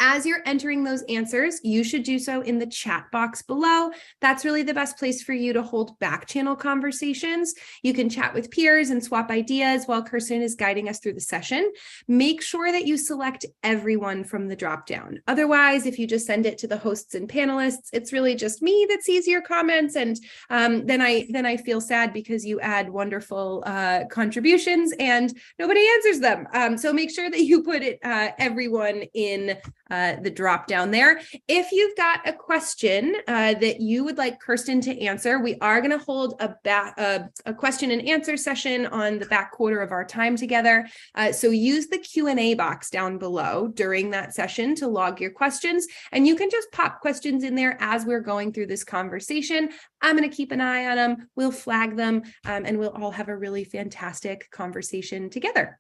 As you're entering those answers, you should do so in the chat box below. That's really the best place for you to hold back channel conversations. You can chat with peers and swap ideas while Kirsten is guiding us through the session. Make sure that you select everyone from the dropdown. Otherwise, if you just send it to the hosts and panelists, it's really just me that sees your comments, and then I feel sad because you add wonderful contributions and nobody answers them. So make sure that you put it everyone in the drop down there. If you've got a question that you would like Kirsten to answer, we are going to hold a question and answer session on the back quarter of our time together. So use the Q&A box down below during that session to log your questions, and you can just pop questions in there as we're going through this conversation. I'm going to keep an eye on them. We'll flag them, and we'll all have a really fantastic conversation together.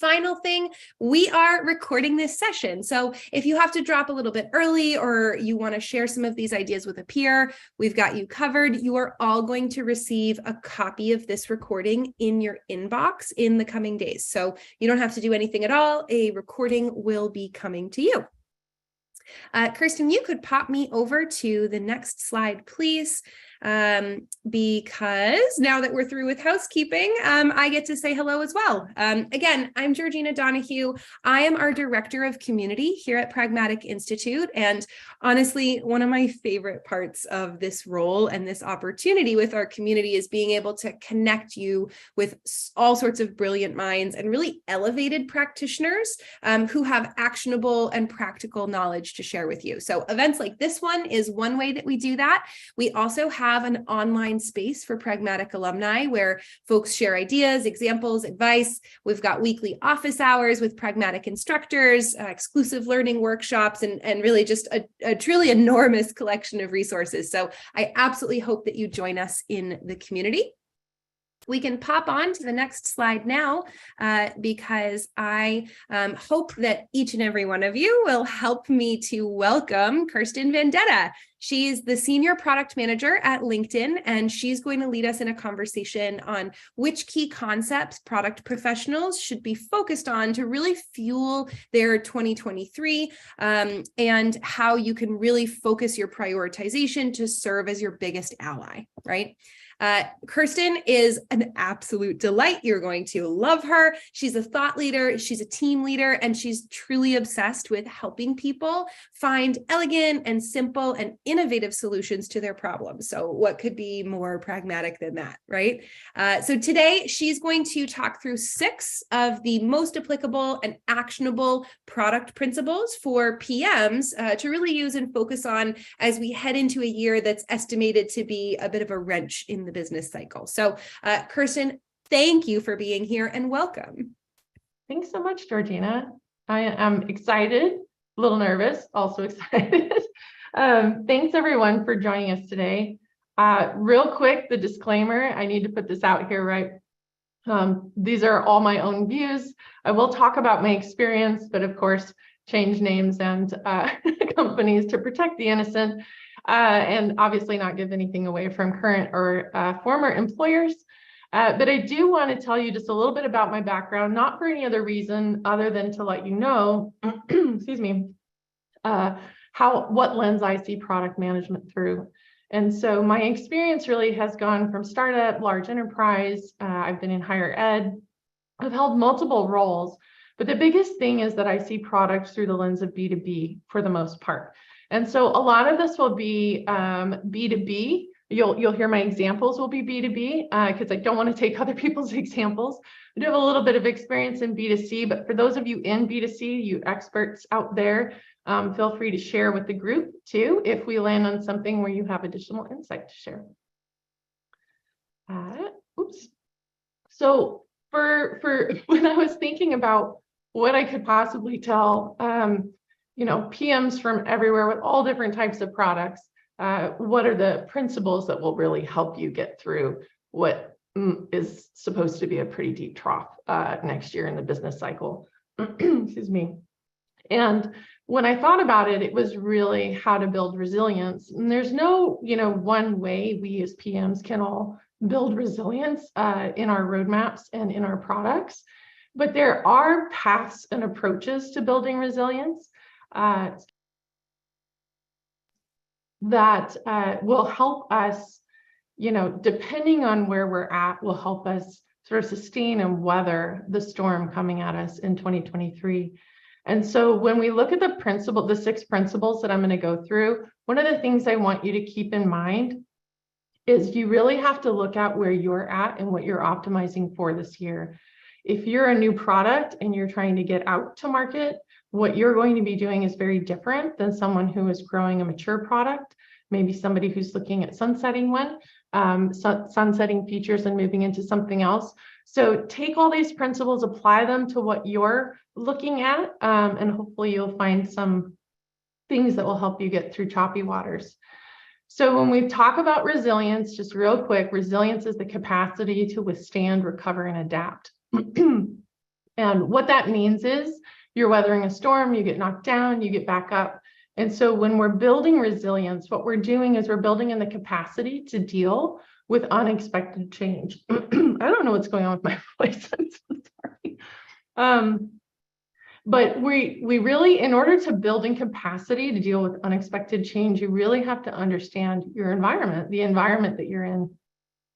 Final thing, we are recording this session. So if you have to drop a little bit early or you want to share some of these ideas with a peer, we've got you covered. You are all going to receive a copy of this recording in your inbox in the coming days. So you don't have to do anything at all. A recording will be coming to you. Kirsten, you could pop me over to the next slide, please. Because now that we're through with housekeeping, I get to say hello as well. Again, I'm Georgina Donahue. I am our Director of Community here at Pragmatic Institute. And honestly, one of my favorite parts of this role and this opportunity with our community is being able to connect you with all sorts of brilliant minds and really elevated practitioners who have actionable and practical knowledge to share with you. So events like this one is one way that we do that. We also have an online space for Pragmatic alumni where folks share ideas, examples, advice. We've got weekly office hours with Pragmatic instructors, exclusive learning workshops, and really just a truly enormous collection of resources. So I absolutely hope that you join us in the community. We can pop on to the next slide now because I hope that each and every one of you will help me to welcome Kirsten Vendetta. She's the Senior Product Manager at LinkedIn, and she's going to lead us in a conversation on which key concepts product professionals should be focused on to really fuel their 2023 and how you can really focus your prioritization to serve as your biggest ally, right? Kirsten is an absolute delight. You're going to love her. She's a thought leader, she's a team leader, and she's truly obsessed with helping people find elegant and simple and innovative solutions to their problems. So what could be more pragmatic than that, right? So today she's going to talk through 6 of the most applicable and actionable product principles for PMs to really use and focus on as we head into a year that's estimated to be a bit of a wrench in the business cycle. So Kirsten, thank you for being here and welcome. Thanks so much, Georgina. I am excited, a little nervous, also excited. Thanks everyone for joining us today. Real quick, the disclaimer, I need to put this out here, right? These are all my own views. I will talk about my experience, but of course, change names and companies to protect the innocent. And obviously not give anything away from current or former employers. But I do want to tell you just a little bit about my background, not for any other reason other than to let you know, excuse me, what lens I see product management through. And so my experience really has gone from startup, large enterprise. I've been in higher ed. I've held multiple roles, but the biggest thing is that I see products through the lens of B2B for the most part. And so a lot of this will be B2B. You'll hear my examples will be B2B because I don't want to take other people's examples. I do have a little bit of experience in B2C, but for those of you in B2C, you experts out there, feel free to share with the group too if we land on something where you have additional insight to share. Oops. So for when I was thinking about what I could possibly tell, PMs from everywhere with all different types of products, what are the principles that will really help you get through what is supposed to be a pretty deep trough next year in the business cycle? Excuse me. And when I thought about it, it was really how to build resilience. And there's no, one way we as PMs can all build resilience in our roadmaps and in our products, but there are paths and approaches to building resilience. that will help us, depending on where we're at, will help us sort of sustain and weather the storm coming at us in 2023. And so when we look at the 6 principles that I'm going to go through, one of the things I want you to keep in mind is you really have to look at where you're at and what you're optimizing for this year. If you're a new product and you're trying to get out to market, what you're going to be doing is very different than someone who is growing a mature product, maybe somebody who's looking at sunsetting sunsetting features and moving into something else. So take all these principles, apply them to what you're looking at, and hopefully you'll find some things that will help you get through choppy waters. So when we talk about resilience, just real quick, resilience is the capacity to withstand, recover, and adapt. And what that means is you're weathering a storm, you get knocked down, you get back up. And so when we're building resilience, what we're doing is we're building in the capacity to deal with unexpected change. I don't know what's going on with my voice. I'm so sorry. But we really, in order to build in capacity to deal with unexpected change, you really have to understand your environment, the environment that you're in.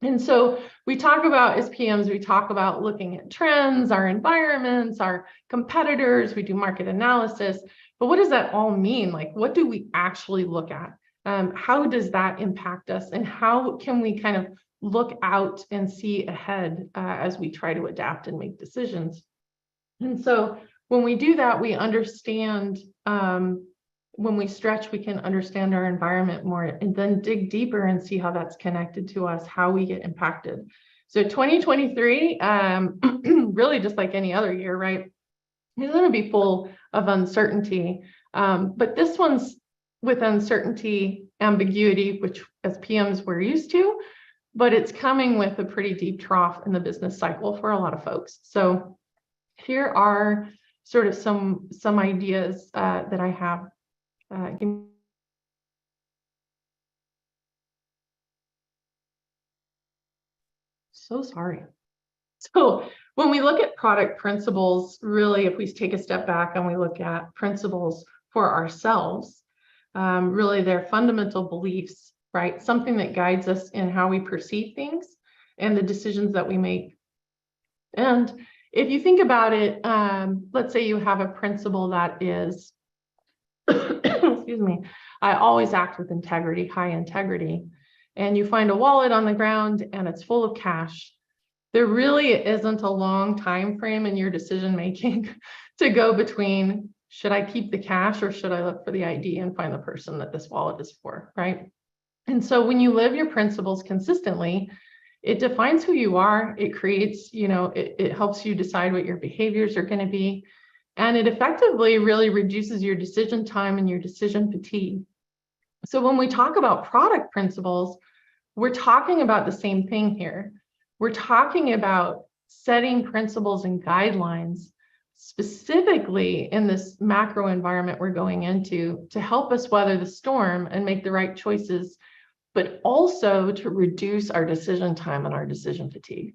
And so we talk about, as PMs, we talk about looking at trends, our environments, our competitors, we do market analysis. But what does that all mean? Like, what do we actually look at? How does that impact us? And how can we kind of look out and see ahead as we try to adapt and make decisions? And so when we do that, we understand, when we stretch, we can understand our environment more and then dig deeper and see how that's connected to us, how we get impacted. So 2023, really just like any other year, right? It's going to be full of uncertainty. But this one's with uncertainty, ambiguity, which as PMs we're used to, but it's coming with a pretty deep trough in the business cycle for a lot of folks. So here are sort of some ideas that I have. So sorry. So when we look at product principles, really, if we take a step back and we look at principles for ourselves, really they're fundamental beliefs, right? Something that guides us in how we perceive things and the decisions that we make. And if you think about it, let's say you have a principle that is, excuse me, I always act with integrity, high integrity, and you find a wallet on the ground and it's full of cash. There really isn't a long time frame in your decision making to go between, should I keep the cash or should I look for the ID and find the person that this wallet is for, right? And so when you live your principles consistently, it defines who you are. It creates, it helps you decide what your behaviors are going to be. And it effectively really reduces your decision time and your decision fatigue. So when we talk about product principles, we're talking about the same thing here. We're talking about setting principles and guidelines specifically in this macro environment we're going into to help us weather the storm and make the right choices, but also to reduce our decision time and our decision fatigue.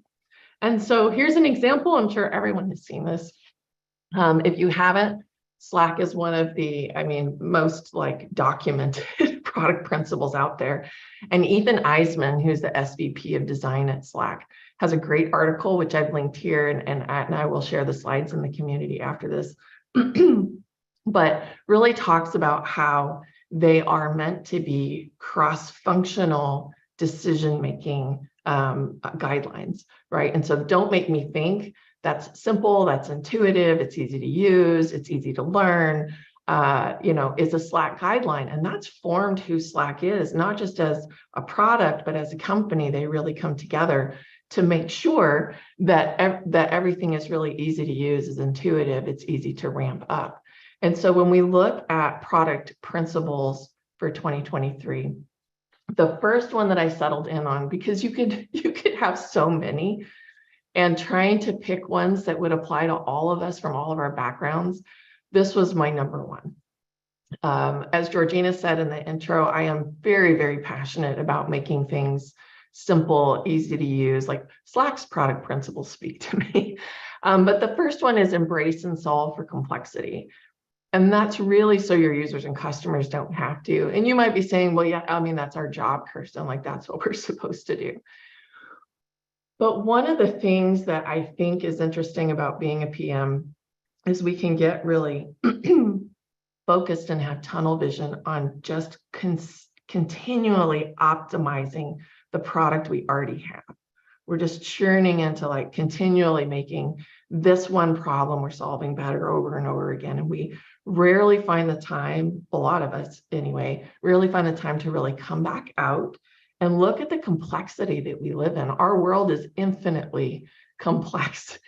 And so here's an example. I'm sure everyone has seen this. If you haven't, Slack is one of the, most documented product principles out there. And Ethan Eisman, who's the SVP of design at Slack, has a great article, which I've linked here, and I will share the slides in the community after this, but really talks about how they are meant to be cross-functional decision-making guidelines, right? And so don't make me think. That's simple, that's intuitive, it's easy to use, it's easy to learn, is a Slack guideline. And that's formed who Slack is, not just as a product, but as a company. They really come together to make sure that everything is really easy to use, is intuitive, it's easy to ramp up. And so when we look at product principles for 2023, the first one that I settled in on, because you could have so many, and trying to pick ones that would apply to all of us from all of our backgrounds, this was my number one. As Georgina said in the intro, I am very, very passionate about making things simple, easy to use, like Slack's product principles speak to me. But the first one is embrace and solve for complexity. And that's really so your users and customers don't have to. And you might be saying, well, yeah, I mean, that's our job, Kirsten, like that's what we're supposed to do. But one of the things that I think is interesting about being a PM is we can get really focused and have tunnel vision on just continually optimizing the product we already have. We're just churning into like continually making this one problem we're solving better over and over again. And we rarely find the time, a lot of us anyway, rarely find the time to really come back out and look at the complexity that we live in. Our world is infinitely complex.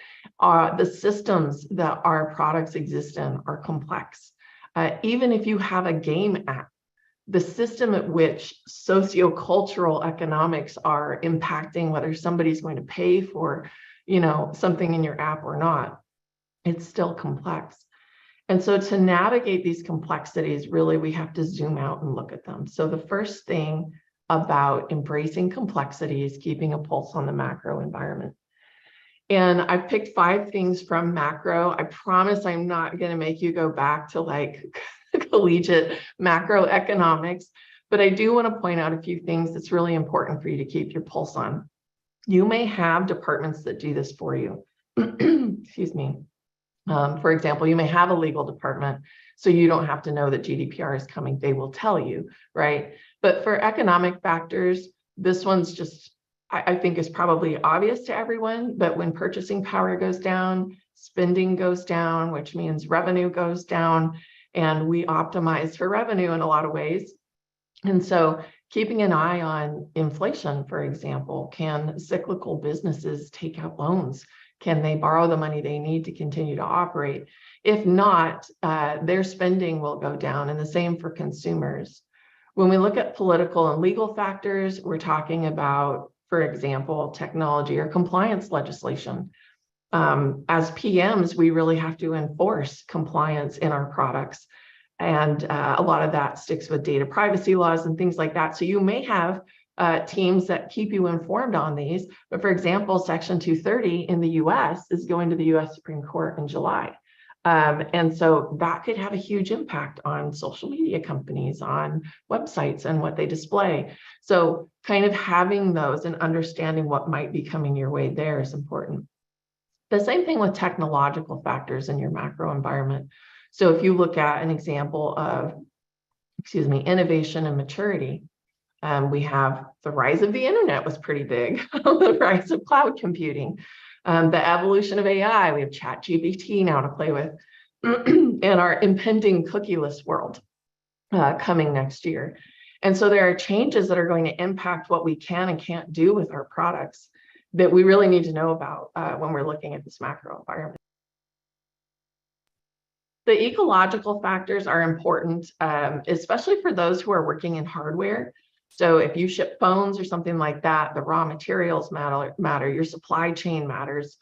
The systems that our products exist in are complex. Even if you have a game app, the system at which sociocultural economics are impacting whether somebody's going to pay for, something in your app or not, it's still complex. And so to navigate these complexities, really, we have to zoom out and look at them. So the first thing about embracing complexity is keeping a pulse on the macro environment. And I've picked 5 things from macro. I promise I'm not going to make you go back to like collegiate macroeconomics, but I do want to point out a few things that's really important for you to keep your pulse on. You may have departments that do this for you. Excuse me. For example, you may have a legal department, so you don't have to know that GDPR is coming. They will tell you, right? But for economic factors, this one's just, I think is probably obvious to everyone, but when purchasing power goes down, spending goes down, which means revenue goes down, and we optimize for revenue in a lot of ways. And so keeping an eye on inflation, for example, can cyclical businesses take out loans? Can they borrow the money they need to continue to operate? If not, their spending will go down, and the same for consumers. When we look at political and legal factors, we're talking about, for example, technology or compliance legislation. As PMs, we really have to enforce compliance in our products. And a lot of that sticks with data privacy laws and things like that. So you may have teams that keep you informed on these. But for example, Section 230 in the US is going to the US Supreme Court in July. And so that could have a huge impact on social media companies, on websites and what they display. So kind of having those and understanding what might be coming your way there is important. The same thing with technological factors in your macro environment. So if you look at an example of, innovation and maturity, we have the rise of the internet was pretty big, the rise of cloud computing, the evolution of AI. We have ChatGPT now to play with, and our impending cookieless world coming next year. And so there are changes that are going to impact what we can and can't do with our products that we really need to know about when we're looking at this macro environment. The ecological factors are important, especially for those who are working in hardware. So if you ship phones or something like that, the raw materials matter, your supply chain matters.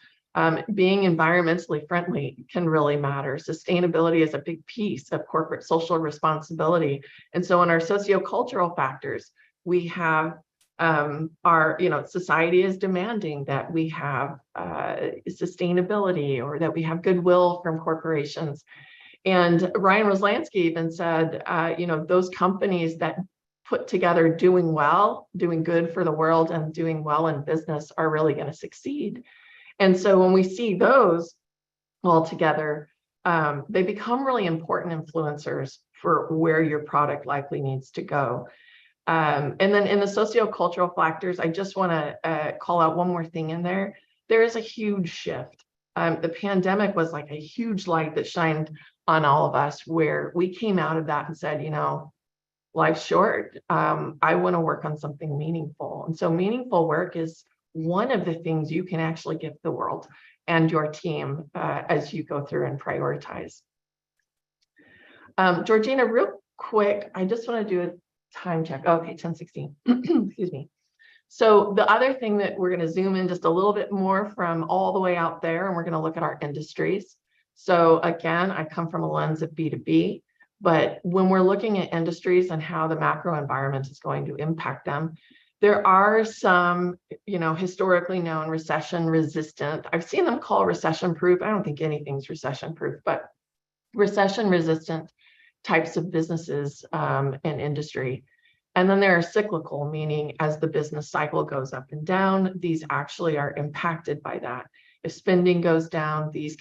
Being environmentally friendly can really matter. Sustainability is a big piece of corporate social responsibility. And so in our sociocultural factors, we have our, society is demanding that we have sustainability or that we have goodwill from corporations. And Ryan Roslansky even said, those companies that put together doing well, doing good for the world and doing well in business are really going to succeed. And so when we see those all together, they become really important influencers for where your product likely needs to go. And then in the sociocultural factors, I just want to call out one more thing in there. There is a huge shift. The pandemic was like a huge light that shined on all of us, where we came out of that and said, life's short. I want to work on something meaningful. And so meaningful work is one of the things you can actually give the world and your team as you go through and prioritize. Georgina, real quick, I just want to do a time check. Okay, 10:16. Excuse me. So the other thing that we're going to zoom in just a little bit more from all the way out there, and we're going to look at our industries. So again, I come from a lens of B2B, but when we're looking at industries and how the macro environment is going to impact them, there are some, historically known recession resistant. I've seen them called recession proof. I don't think anything's recession proof, but recession resistant types of businesses and industry. And then there are cyclical, meaning as the business cycle goes up and down, these actually are impacted by that. If spending goes down, these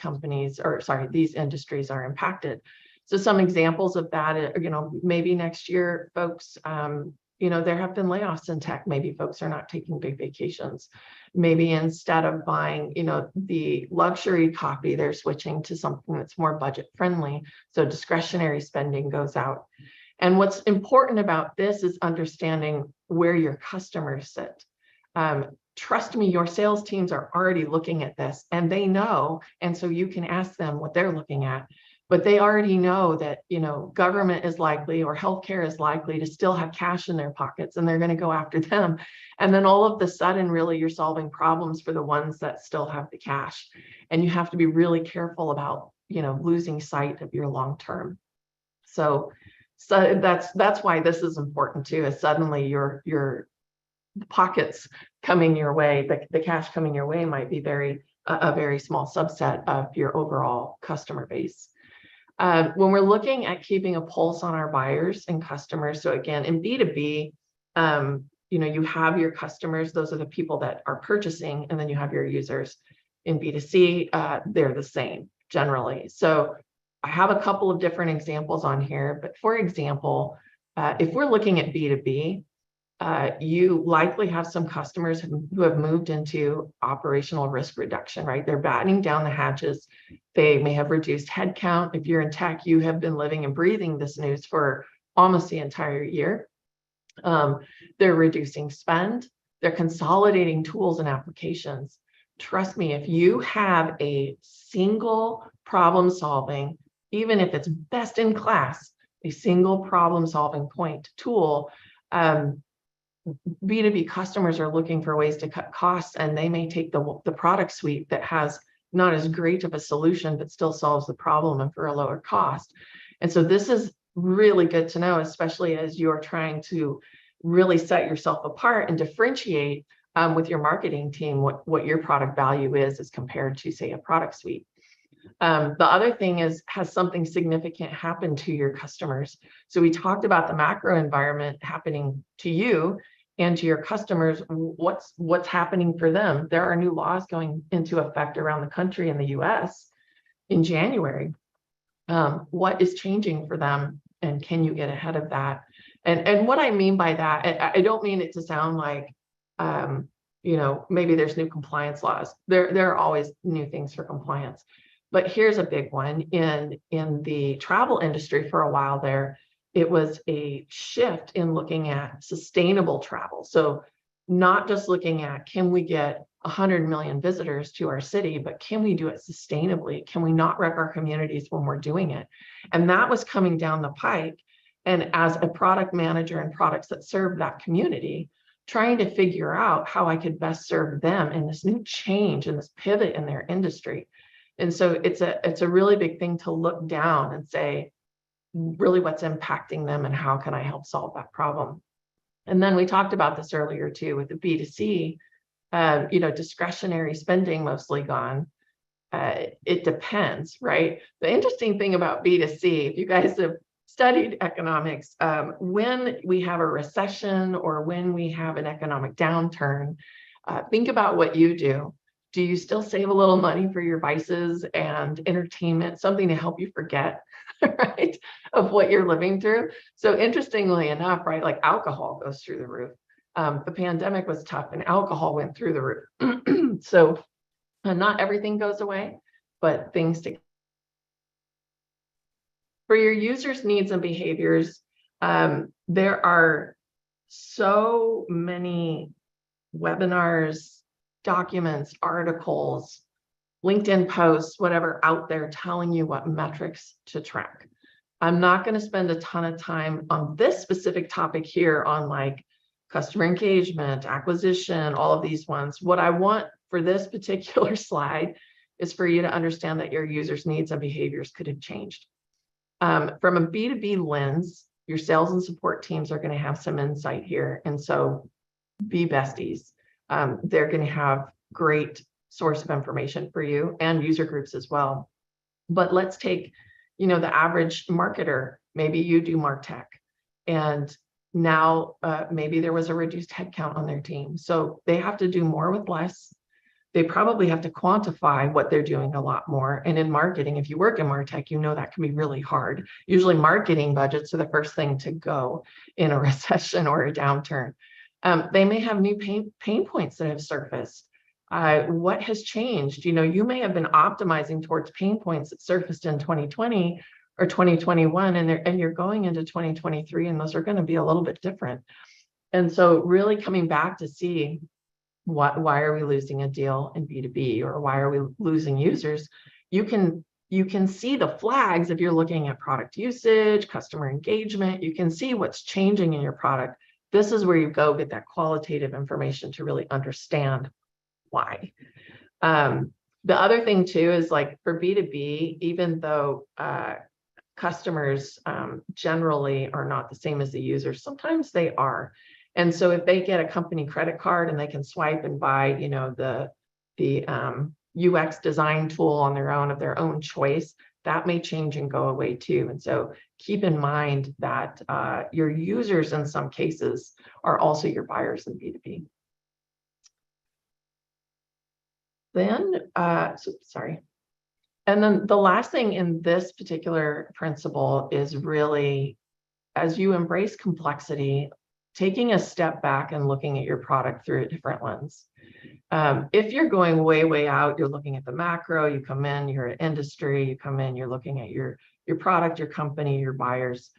industries are impacted. So some examples of that, maybe next year, folks, there have been layoffs in tech. Maybe folks are not taking big vacations. Maybe instead of buying, the luxury copy, they're switching to something that's more budget friendly. So discretionary spending goes out. And what's important about this is understanding where your customers sit. Trust me, your sales teams are already looking at this and they know. And so you can ask them what they're looking at. But they already know that, government is likely or healthcare is likely to still have cash in their pockets, and they're going to go after them. And then all of the sudden, really, you're solving problems for the ones that still have the cash. And you have to be really careful about, losing sight of your long term. So that's why this is important too, is suddenly your pockets coming your way, the cash coming your way might be a very small subset of your overall customer base. When we're looking at keeping a pulse on our buyers and customers, so again, in B2B, you have your customers, those are the people that are purchasing, and then you have your users. In B2C, they're the same generally. So I have a couple of different examples on here, but for example, if we're looking at B2B, you likely have some customers who have moved into operational risk reduction, right? They're battening down the hatches. They may have reduced headcount. If you're in tech, you have been living and breathing this news for almost the entire year. They're reducing spend. They're consolidating tools and applications. Trust me, if you have a single problem solving, even if it's best in class, a single problem solving point tool, B2B customers are looking for ways to cut costs, and they may take the product suite that has not as great of a solution, but still solves the problem and for a lower cost. And so this is really good to know, especially as you're trying to really set yourself apart and differentiate with your marketing team what your product value is as compared to, say, a product suite. The other thing is, has something significant happened to your customers? So we talked about the macro environment happening to you and to your customers. What's happening for them? There are new laws going into effect around the country in the US in January. What is changing for them? And can you get ahead of that? And what I mean by that, I don't mean it to sound like, maybe there's new compliance laws. There are always new things for compliance. But here's a big one. In the travel industry for a while there, it was a shift in looking at sustainable travel. So not just looking at, can we get 100 million visitors to our city, but can we do it sustainably? Can we not wreck our communities when we're doing it? And that was coming down the pike. And as a product manager and products that serve that community, trying to figure out how I could best serve them in this new change and this pivot in their industry. And so it's a really big thing to look down and say, really what's impacting them and how can I help solve that problem? And then we talked about this earlier too with the B2C, discretionary spending mostly gone. It depends, right? The interesting thing about B2C, if you guys have studied economics, when we have a recession or when we have an economic downturn, think about what you do. Do you still save a little money for your vices and entertainment, something to help you forget, right, of what you're living through? So interestingly enough, right, like alcohol goes through the roof. The pandemic was tough and alcohol went through the roof. So not everything goes away, but things to. For your users' needs and behaviors, there are so many webinars, documents, articles, LinkedIn posts, whatever out there telling you what metrics to track. I'm not going to spend a ton of time on this specific topic here on like customer engagement, acquisition, all of these ones. What I want for this particular slide is for you to understand that your users' needs and behaviors could have changed. From a B2B lens, your sales and support teams are going to have some insight here. And so be besties. They're going to have great source of information for you and user groups as well. But let's take, the average marketer, maybe you do MarTech, and now maybe there was a reduced headcount on their team. So they have to do more with less. They probably have to quantify what they're doing a lot more. And in marketing, if you work in MarTech, that can be really hard. Usually marketing budgets are the first thing to go in a recession or a downturn. They may have new pain points that have surfaced. What has changed? You may have been optimizing towards pain points that surfaced in 2020 or 2021, and you're going into 2023, and those are going to be a little bit different. And so really coming back to see why are we losing a deal in B2B, or why are we losing users? You can see the flags if you're looking at product usage, customer engagement. You can see what's changing in your product. This is where you go get that qualitative information to really understand why. The other thing too is, like, for B2B, even though customers generally are not the same as the users, sometimes they are. And so if they get a company credit card and they can swipe and buy, the UX design tool on their own, of their own choice, that may change and go away too. And so keep in mind that your users in some cases are also your buyers in B2B. Then, And then the last thing in this particular principle is really, as you embrace complexity, taking a step back and looking at your product through a different lens. If you're going way out, you're looking at the macro, you come in, you're an industry, you come in, you're looking at your product, your company, your buyers.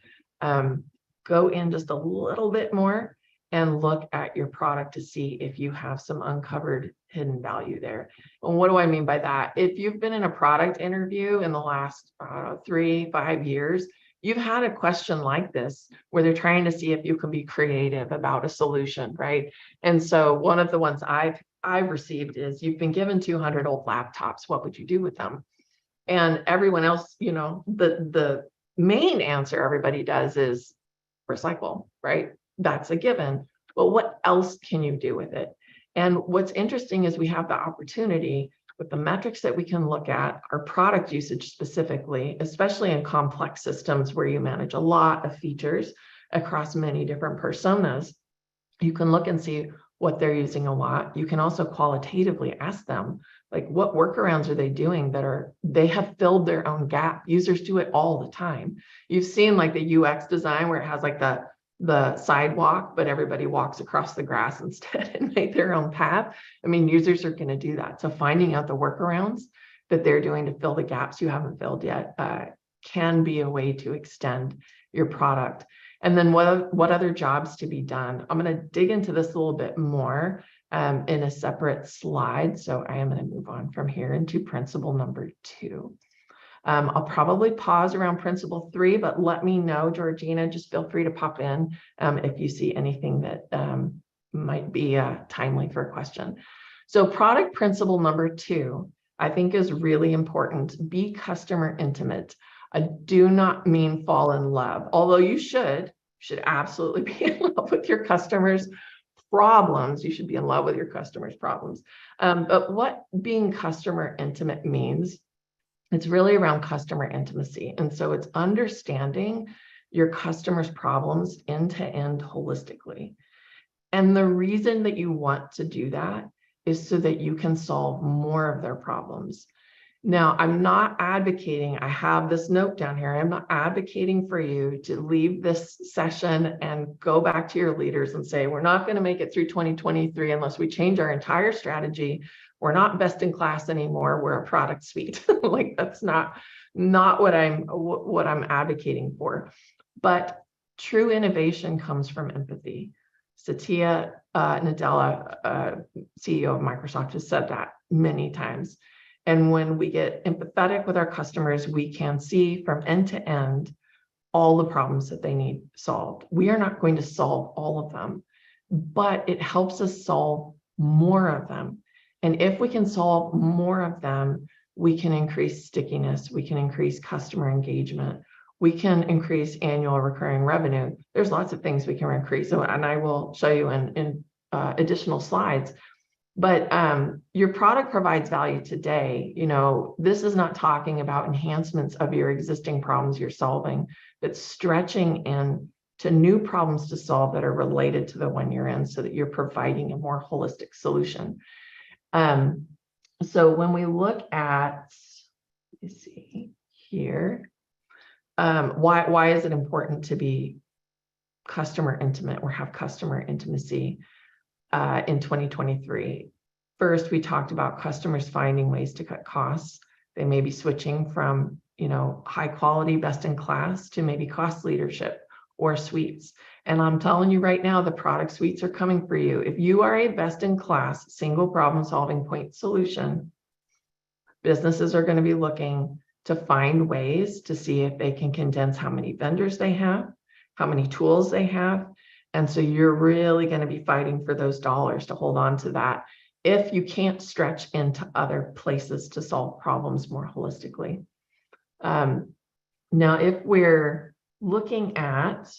Go in just a little bit more and look at your product to see if you have some uncovered hidden value there. And what do I mean by that? If you've been in a product interview in the last 3-5 years, you've had a question like this where they're trying to see if you can be creative about a solution, right? And so one of the ones I've received is, you've been given 200 old laptops, what would you do with them? And everyone else, the main answer everybody does is recycle, right? That's a given. But what else can you do with it? And what's interesting is we have the opportunity with the metrics that we can look at, our product usage specifically, especially in complex systems where you manage a lot of features across many different personas. You can look and see what they're using a lot. You can also qualitatively ask them, like, what workarounds are they doing they have filled their own gap? Users do it all the time. You've seen like the UX design where it has like the sidewalk, but everybody walks across the grass instead and make their own path. I mean, users are going to do that. So finding out the workarounds that they're doing to fill the gaps you haven't filled yet can be a way to extend your product. And then what other jobs to be done? I'm going to dig into this a little bit more in a separate slide. So I am going to move on from here into principle number 2. I'll probably pause around principle 3, but let me know, Georgina, just feel free to pop in if you see anything that might be timely for a question. So product principle number 2, I think, is really important. Be customer intimate. I do not mean fall in love, although you should absolutely be in love with your customers' problems. You should be in love with your customers' problems. But what being customer intimate means, it's really around customer intimacy. And so it's understanding your customers' problems end to end holistically. And the reason that you want to do that is so that you can solve more of their problems. Now, I'm not advocating, I have this note down here, I'm not advocating for you to leave this session and go back to your leaders and say, we're not going to make it through 2023 unless we change our entire strategy. We're not best in class anymore. We're a product suite. Like, that's not what I'm advocating for. But true innovation comes from empathy. Satya Nadella, CEO of Microsoft, has said that many times. And when we get empathetic with our customers, we can see from end to end all the problems that they need solved. We are not going to solve all of them, but it helps us solve more of them. And if we can solve more of them, we can increase stickiness, we can increase customer engagement, we can increase annual recurring revenue. There's lots of things we can increase. So, and I will show you in additional slides. But your product provides value today. This is not talking about enhancements of your existing problems you're solving, but stretching into new problems to solve that are related to the one you're in, so that you're providing a more holistic solution. So when we look at, let me see here, why is it important to be customer intimate or have customer intimacy in 2023? First, we talked about customers finding ways to cut costs. They may be switching from, high quality, best in class to maybe cost leadership or suites. And I'm telling you right now, the product suites are coming for you. If you are a best in class, single problem solving point solution, businesses are going to be looking to find ways to see if they can condense how many vendors they have, how many tools they have. And so you're really going to be fighting for those dollars to hold on to that if you can't stretch into other places to solve problems more holistically. Now, if we're looking at,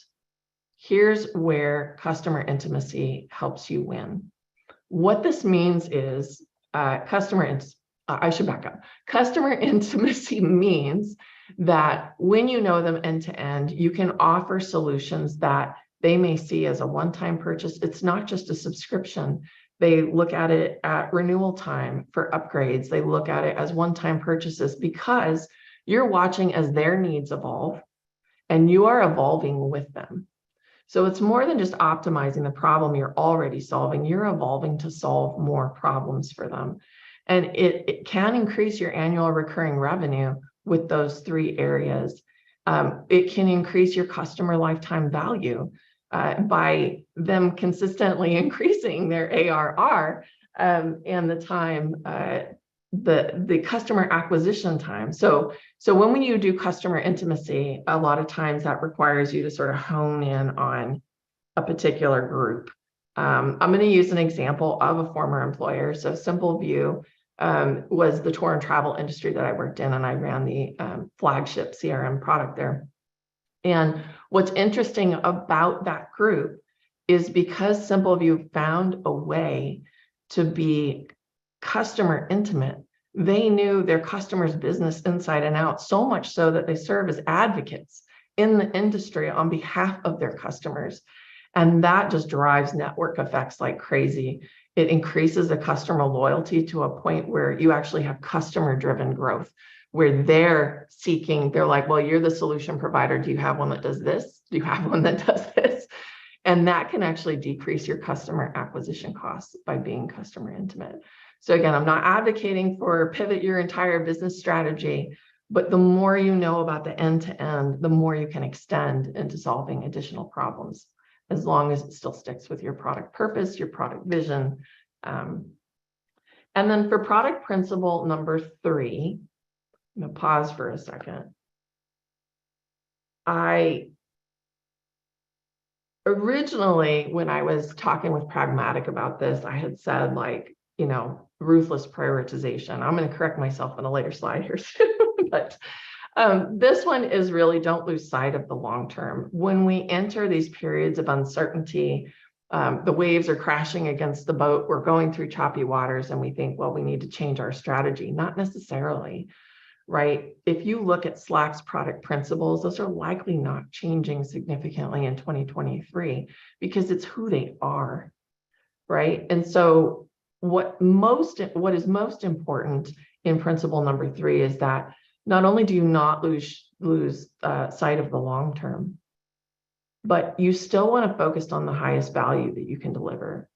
here's where customer intimacy helps you win. What this means is I should back up. Customer intimacy means that when you know them end to end, you can offer solutions that they may see as a one-time purchase. It's not just a subscription. They look at it at renewal time for upgrades. They look at it as one-time purchases, because you're watching as their needs evolve and you are evolving with them. So it's more than just optimizing the problem you're already solving. You're evolving to solve more problems for them. And it can increase your annual recurring revenue with those three areas. It can increase your customer lifetime value by them consistently increasing their ARR and the time, the customer acquisition time. So when you do customer intimacy, a lot of times that requires you to sort of hone in on a particular group. I'm going to use an example of a former employer. So Simple View was the tour and travel industry that I worked in, and I ran the flagship CRM product there. And what's interesting about that group is because Simple View found a way to be customer intimate, they knew their customers' business inside and out, so much so that they serve as advocates in the industry on behalf of their customers. And that just drives network effects like crazy. It increases the customer loyalty to a point where you actually have customer-driven growth, where they're like, well, you're the solution provider. Do you have one that does this? Do you have one that does this? And that can actually decrease your customer acquisition costs by being customer intimate. So again, I'm not advocating for pivot your entire business strategy, but the more you know about the end-to-end, the more you can extend into solving additional problems, as long as it still sticks with your product purpose, your product vision. And then for product principle number 3, I'm going to pause for a second. Originally, when I was talking with Pragmatic about this, I had said, like, ruthless prioritization. I'm going to correct myself in a later slide here soon, but this one is really, don't lose sight of the long term. When we enter these periods of uncertainty, the waves are crashing against the boat, we're going through choppy waters, and we think, well, we need to change our strategy. Not necessarily, right? If you look at Slack's product principles, those are likely not changing significantly in 2023 because it's who they are, right? And so what is most important in principle number 3 is that not only do you not lose sight of the long term, but you still want to focus on the highest value that you can deliver.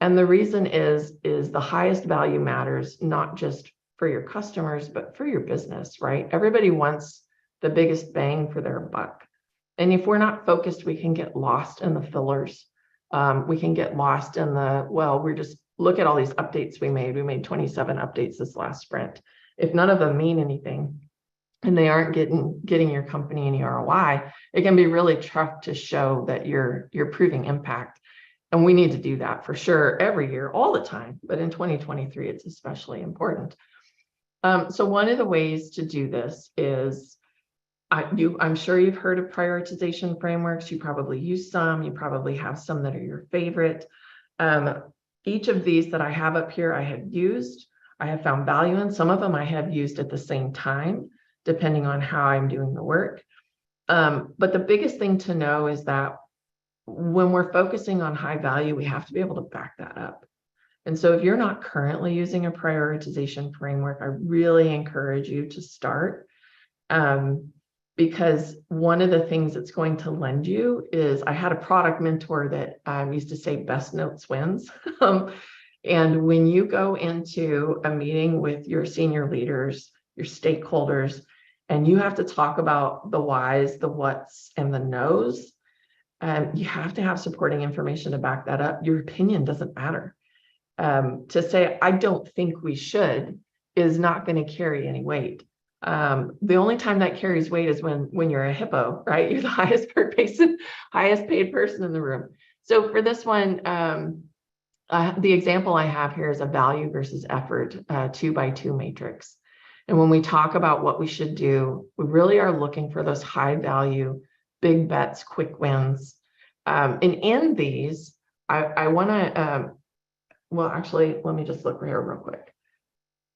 And the reason is the highest value matters not just for your customers, but for your business, right? Everybody wants the biggest bang for their buck. And if we're not focused, we can get lost in the fillers. We can get lost in look at all these updates we made. We made 27 updates this last sprint. If none of them mean anything and they aren't getting your company any ROI, it can be really tough to show that you're proving impact. And we need to do that for sure every year, all the time. But in 2023, it's especially important. So one of the ways to do this is, I'm sure you've heard of prioritization frameworks. You probably use some. You probably have some that are your favorite. Each of these that I have up here, I have used, I have found value in. Some of them I have used at the same time, depending on how I'm doing the work. But the biggest thing to know is that when we're focusing on high value, we have to be able to back that up. And so if you're not currently using a prioritization framework, I really encourage you to start. Because one of the things that's going to lend you is, I had a product mentor that used to say best notes wins. And when you go into a meeting with your senior leaders, your stakeholders, and you have to talk about the whys, the whats, and the nos, you have to have supporting information to back that up. Your opinion doesn't matter. To say, I don't think we should, is not going to carry any weight. The only time that carries weight is when you're a hippo, right? You're the highest paid person in the room. So for this one, the example I have here is a value versus effort 2x2 matrix. And when we talk about what we should do, we really are looking for those high value, big bets, quick wins. And in these, I want to, well, actually, let me just look here real quick.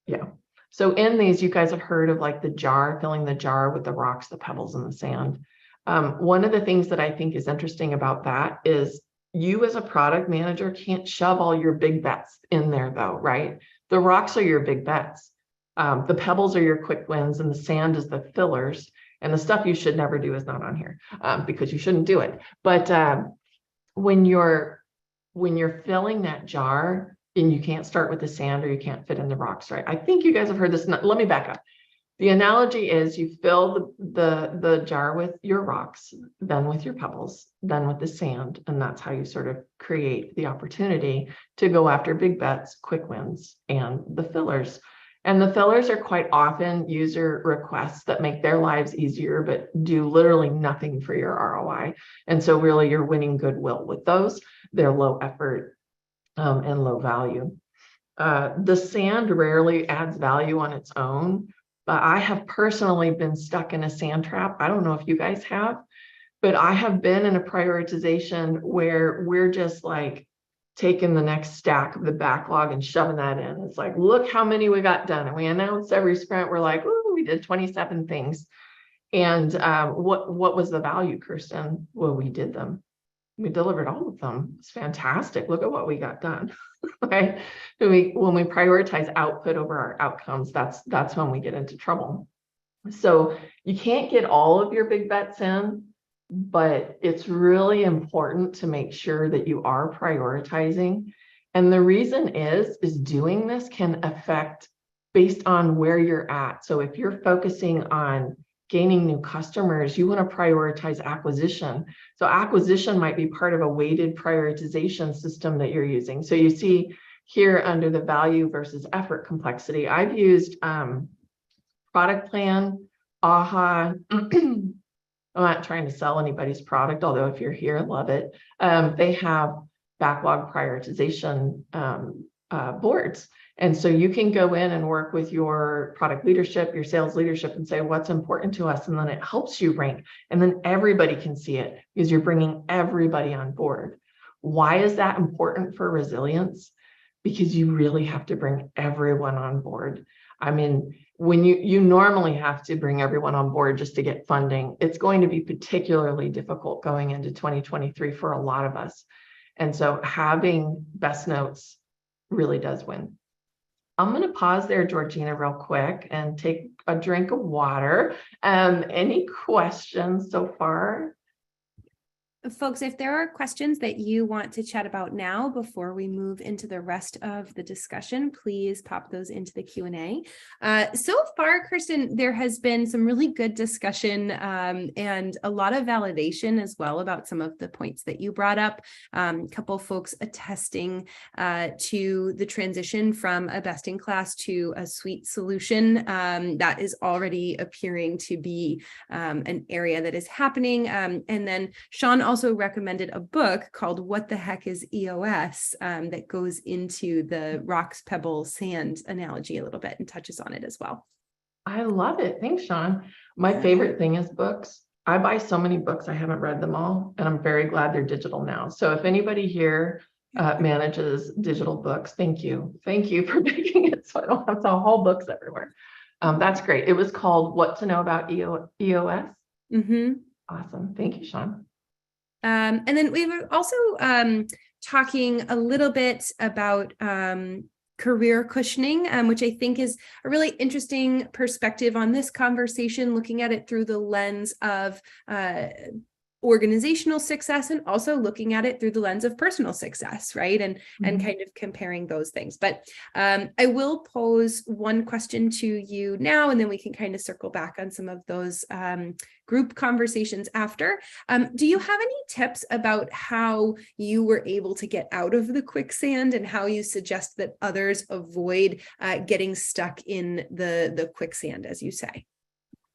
Yeah. So in these, you guys have heard of like the jar, filling the jar with the rocks, the pebbles, and the sand. One of the things that I think is interesting about that is, you as a product manager can't shove all your big bets in there though, right? The rocks are your big bets. The pebbles are your quick wins, and the sand is the fillers, and the stuff you should never do is not on here because you shouldn't do it. But when you're filling that jar, and you can't start with the sand, or you can't fit in the rocks, right? I think you guys have heard this. Let me back up. The analogy is, you fill the jar with your rocks, then with your pebbles, then with the sand, and that's how you sort of create the opportunity to go after big bets, quick wins, and the fillers. And the fillers are quite often user requests that make their lives easier, but do literally nothing for your ROI. And so really, you're winning goodwill with those. They're low effort and low value. The sand rarely adds value on its own, but I have personally been stuck in a sand trap. I don't know if you guys have, but I have been in a prioritization where we're just like taking the next stack of the backlog and shoving that in. It's like, look how many we got done. And we announce every sprint, we're like, oh, we did 27 things. And what was the value, Kirsten? Well, we did them. We delivered all of them. It's fantastic. Look at what we got done. Right? When we prioritize output over our outcomes, that's when we get into trouble. So you can't get all of your big bets in, but it's really important to make sure that you are prioritizing. And the reason is doing this can affect based on where you're at. So if you're focusing on gaining new customers, you want to prioritize acquisition. So acquisition might be part of a weighted prioritization system that you're using. So you see here under the value versus effort complexity, I've used product plan, AHA. I'm not trying to sell anybody's product, although if you're here, love it. They have backlog prioritization boards. And so you can go in and work with your product leadership, your sales leadership, and say what's important to us. And then it helps you rank. And then everybody can see it because you're bringing everybody on board. Why is that important for resilience? Because you really have to bring everyone on board. I mean, when you normally have to bring everyone on board just to get funding, it's going to be particularly difficult going into 2023 for a lot of us. And so having best notes really does win. I'm going to pause there, Georgina, real quick and take a drink of water. Any questions so far? Folks, if there are questions that you want to chat about now before we move into the rest of the discussion, please pop those into the Q&A. So far, Kirsten, there has been some really good discussion and a lot of validation as well about some of the points that you brought up. A couple folks attesting to the transition from a best-in-class to a suite solution that is already appearing to be an area that is happening. And then Sean also recommended a book called What the Heck is EOS that goes into the rocks, pebbles, sand analogy a little bit and touches on it as well. I love it. Thanks, Sean. My favorite thing is books. I buy so many books. I haven't read them all, and I'm very glad they're digital now. So if anybody here manages digital books. Thank you. Thank you for making it so I don't have to haul books everywhere. That's great. It was called What to Know About EOS. Mm-hmm. Awesome. Thank you, Sean. And then we were also talking a little bit about career cushioning, which I think is a really interesting perspective on this conversation, looking at it through the lens of organizational success and also looking at it through the lens of personal success, right? And kind of comparing those things. But I will pose one question to you now, and then we can kind of circle back on some of those group conversations after. Do you have any tips about how you were able to get out of the quicksand and how you suggest that others avoid getting stuck in the quicksand, as you say?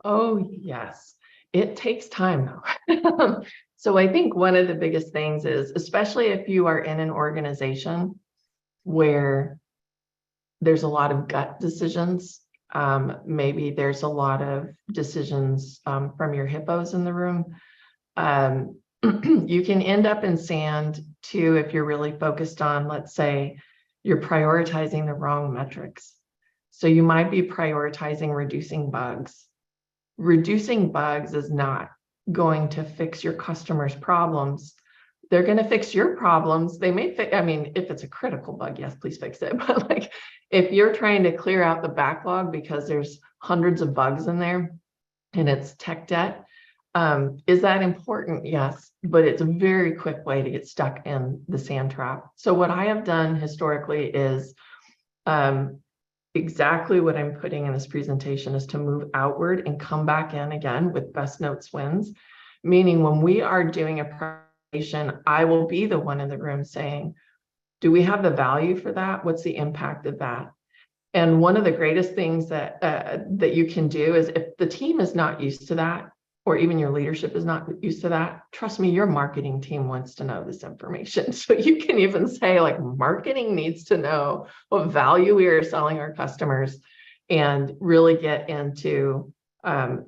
Oh, yes. It takes time though. So I think one of the biggest things is, especially if you are in an organization where there's a lot of gut decisions, maybe there's a lot of decisions from your hippos in the room. You can end up in sand too if you're really focused on, let's say, you're prioritizing the wrong metrics. So you might be prioritizing reducing bugs. Reducing bugs is not going to fix your customers' problems. They're going to fix your problems. They may fix, I mean, if it's a critical bug, yes, please fix it. But like, if you're trying to clear out the backlog because there's hundreds of bugs in there and it's tech debt, is that important? Yes, but it's a very quick way to get stuck in the sand trap. So what I have done historically is, exactly what I'm putting in this presentation is to move outward and come back in again with best notes wins. Meaning when we are doing a presentation, I will be the one in the room saying, do we have the value for that? What's the impact of that? And one of the greatest things that that you can do is, if the team is not used to that, or even your leadership is not used to that, trust me, your marketing team wants to know this information. So you can even say, like, marketing needs to know what value we are selling our customers and really get into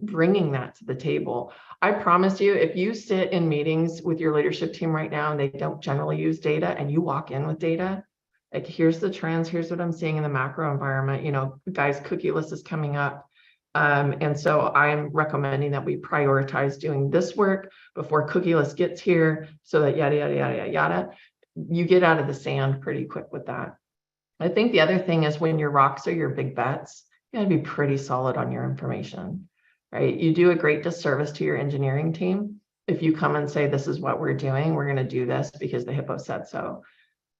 bringing that to the table. I promise you, if you sit in meetings with your leadership team right now and they don't generally use data, and you walk in with data, like, here's the trends, here's what I'm seeing in the macro environment, you know, guys, cookieless is coming up. And so I'm recommending that we prioritize doing this work before cookieless gets here, so that yada, yada, yada, yada, yada. You get out of the sand pretty quick with that. I think the other thing is, when your rocks are your big bets, you gotta be pretty solid on your information, right? You do a great disservice to your engineering team if you come and say, this is what we're doing, we're gonna do this because the hippo said so.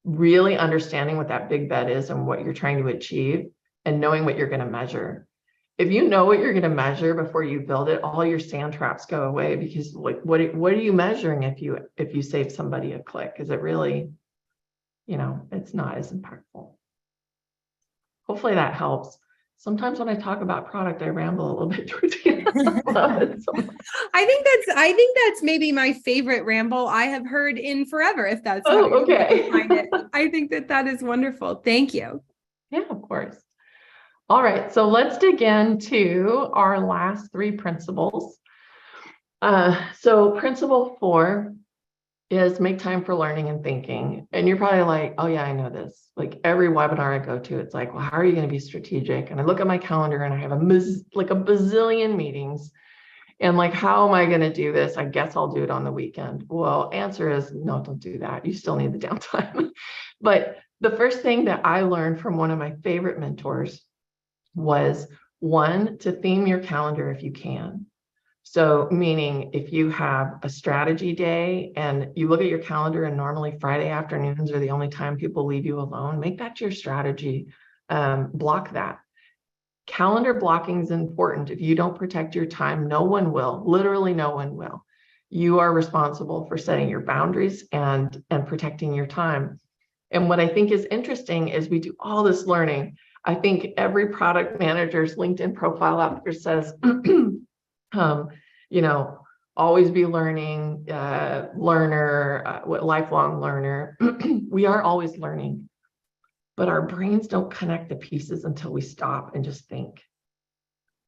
Really understanding what that big bet is and what you're trying to achieve, and knowing what you're gonna measure. If you know what you're going to measure before you build it, all your sand traps go away, because, like, what are you measuring if you save somebody a click? Is it really, you know, it's not as impactful. Hopefully that helps. Sometimes when I talk about product, I ramble a little bit towards the end. I think that's maybe my favorite ramble I have heard in forever, if that's how you find it. I think that is wonderful. Thank you. Yeah, of course. All right, so let's dig into our last three principles. So principle 4 is make time for learning and thinking. And you're probably like, oh yeah, I know this. Like, every webinar I go to, it's like, well, how are you going to be strategic? And I look at my calendar and I have a bazillion meetings. And like, how am I going to do this? I guess I'll do it on the weekend. Well, answer is no, don't do that. You still need the downtime. But the first thing that I learned from one of my favorite mentors was, one, to theme your calendar if you can. So meaning, if you have a strategy day and you look at your calendar and normally Friday afternoons are the only time people leave you alone, make that your strategy. Block that. Calendar blocking is important. If you don't protect your time, no one will. Literally no one will. You are responsible for setting your boundaries and protecting your time. And what I think is interesting is, we do all this learning. I think every product manager's LinkedIn profile out there says, you know, always be learning, learner, lifelong learner. We are always learning, but our brains don't connect the pieces until we stop and just think.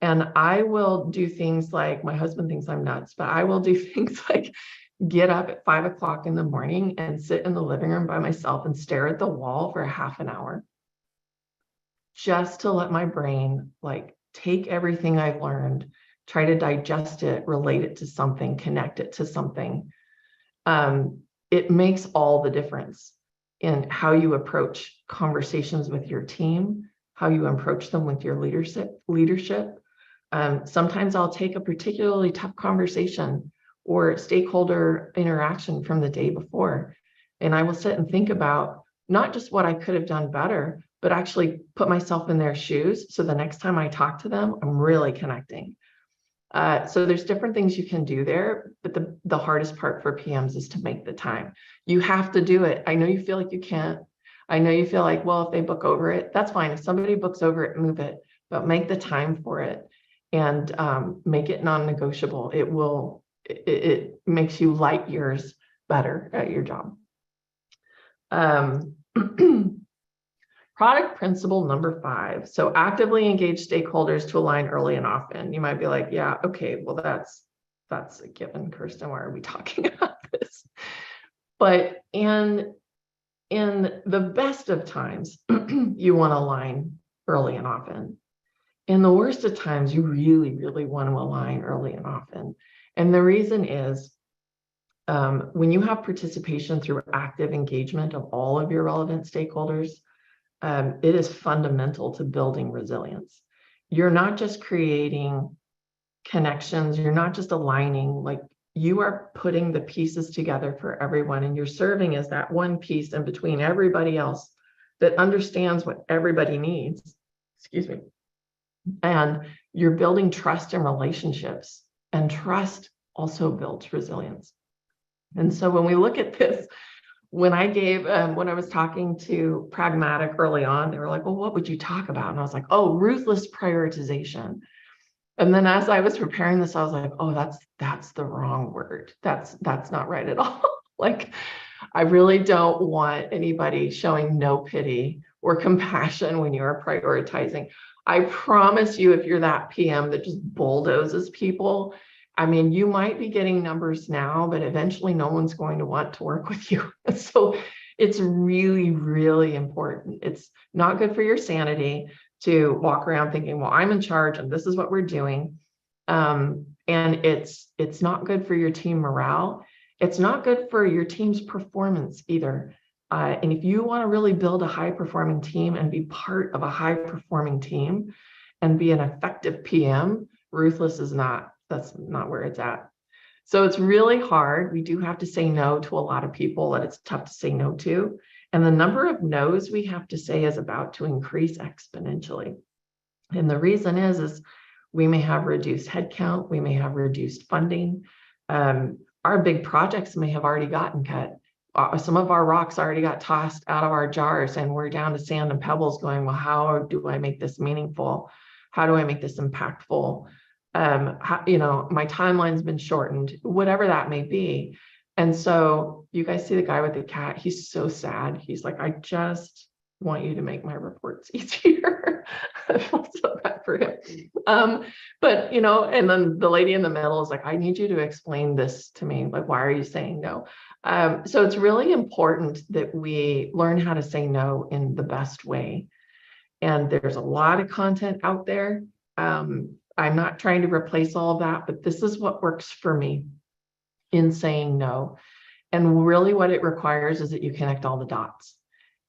And I will do things like, my husband thinks I'm nuts, but I will do things like get up at 5 o'clock in the morning and sit in the living room by myself and stare at the wall for half an hour, just to let my brain like take everything I've learned, try to digest it, relate it to something, connect it to something. It makes all the difference in how you approach conversations with your team, how you approach them with your leadership. Sometimes I'll take a particularly tough conversation or stakeholder interaction from the day before, and I will sit and think about not just what I could have done better, but actually put myself in their shoes. So the next time I talk to them, I'm really connecting. So there's different things you can do there, but the hardest part for PMs is to make the time. You have to do it. I know you feel like you can't. I know you feel like, well, if they book over it, that's fine. If somebody books over it, move it, but make the time for it and make it non-negotiable. It makes you light years better at your job. Product principle number 5. So actively engage stakeholders to align early and often. You might be like, yeah, okay, well, that's a given, Kirsten. Why are we talking about this? But in the best of times, you want to align early and often. In the worst of times, you really, really want to align early and often. And the reason is when you have participation through active engagement of all of your relevant stakeholders, it is fundamental to building resilience. You're not just creating connections, you're not just aligning, like you are putting the pieces together for everyone, and you're serving as that one piece in between everybody else that understands what everybody needs. Excuse me. And you're building trust and relationships, and trust also builds resilience. And so when we look at this, when I was talking to Pragmatic early on, they were like, well, what would you talk about? And I was like, oh, ruthless prioritization. And then as I was preparing this, I was like, oh, that's the wrong word. That's not right at all. Like, I really don't want anybody showing no pity or compassion when you're prioritizing. I promise you, if you're that PM that just bulldozes people, I mean, you might be getting numbers now, but eventually no one's going to want to work with you. So it's really, really important. It's not good for your sanity to walk around thinking, well, I'm in charge and this is what we're doing. And it's not good for your team morale. It's not good for your team's performance either. And if you want to really build a high performing team and be part of a high performing team and be an effective PM, ruthless that's not where it's at. So it's really hard. We do have to say no to a lot of people that it's tough to say no to. And the number of no's we have to say is about to increase exponentially. And the reason is we may have reduced headcount, we may have reduced funding. Our big projects may have already gotten cut. Some of our rocks already got tossed out of our jars and we're down to sand and pebbles going, well, how do I make this meaningful? How do I make this impactful? My timeline's been shortened, whatever that may be. And so you guys see the guy with the cat, he's so sad. He's like, I just want you to make my reports easier. I feel so bad for him. But and then the lady in the middle is like, I need you to explain this to me. Like, why are you saying no? So it's really important that we learn how to say no in the best way. And there's a lot of content out there. I'm not trying to replace all of that, but this is what works for me in saying no. And really what it requires is that you connect all the dots.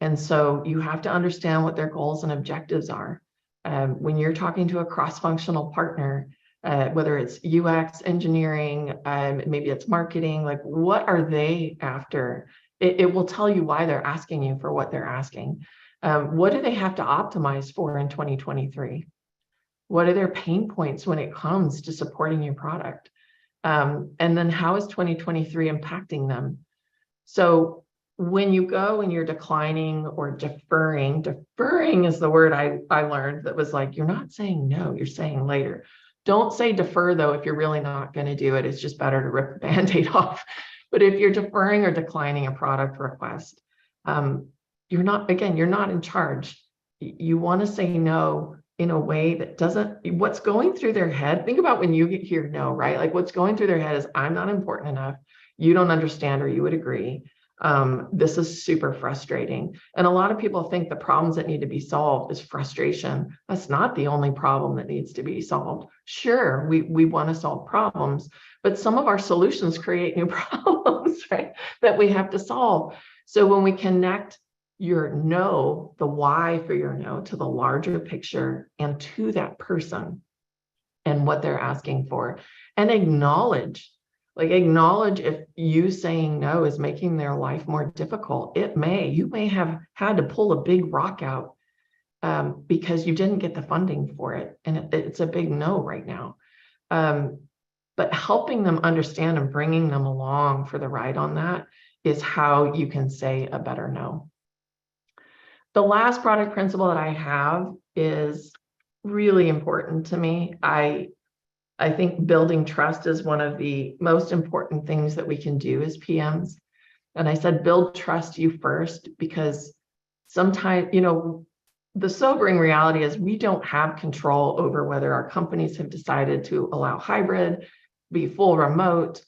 And so you have to understand what their goals and objectives are. When you're talking to a cross-functional partner, whether it's UX, engineering, maybe it's marketing, like what are they after? It will tell you why they're asking you for what they're asking. What do they have to optimize for in 2023? What are their pain points when it comes to supporting your product? And then how is 2023 impacting them? So when you go and you're declining or deferring is the word I learned that was like, you're not saying no, you're saying later. Don't say defer though, if you're really not going to do it. It's just better to rip the Band-Aid off. But if you're deferring or declining a product request, you're not in charge. You want to say no in a way that what's going through their head. Think about when you hear no, right? Like what's going through their head is, I'm not important enough. You don't understand, or you would agree. This is super frustrating. And a lot of people think the problems that need to be solved is frustration. That's not the only problem that needs to be solved. Sure, we want to solve problems, but some of our solutions create new problems, right, that we have to solve. So when we connect your no, the why for your no, to the larger picture and to that person and what they're asking for, and acknowledge if you saying no is making their life more difficult. You may have had to pull a big rock out because you didn't get the funding for it, and it's a big no right now. But helping them understand and bringing them along for the ride on that is how you can say a better no. The last product principle that I have is really important to me. I think building trust is one of the most important things that we can do as PMs. And I said, build trust you first, because sometimes, the sobering reality is we don't have control over whether our companies have decided to allow hybrid, be full remote,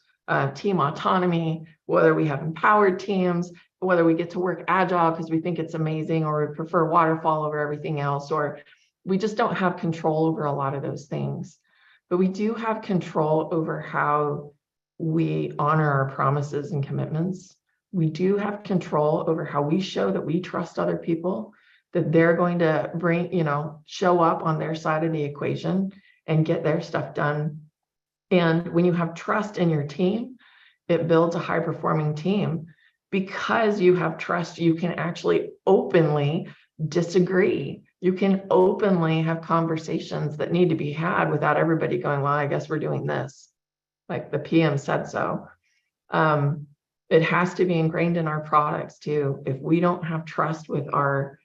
team autonomy, whether we have empowered teams, whether we get to work agile because we think it's amazing, or we prefer waterfall over everything else, or we just don't have control over a lot of those things. But we do have control over how we honor our promises and commitments. We do have control over how we show that we trust other people, that they're going to show up on their side of the equation and get their stuff done. And when you have trust in your team, it builds a high-performing team. Because you have trust, you can actually openly disagree. You can openly have conversations that need to be had without everybody going, well, I guess we're doing this, like the PM said so. It has to be ingrained in our products too. If we don't have trust with the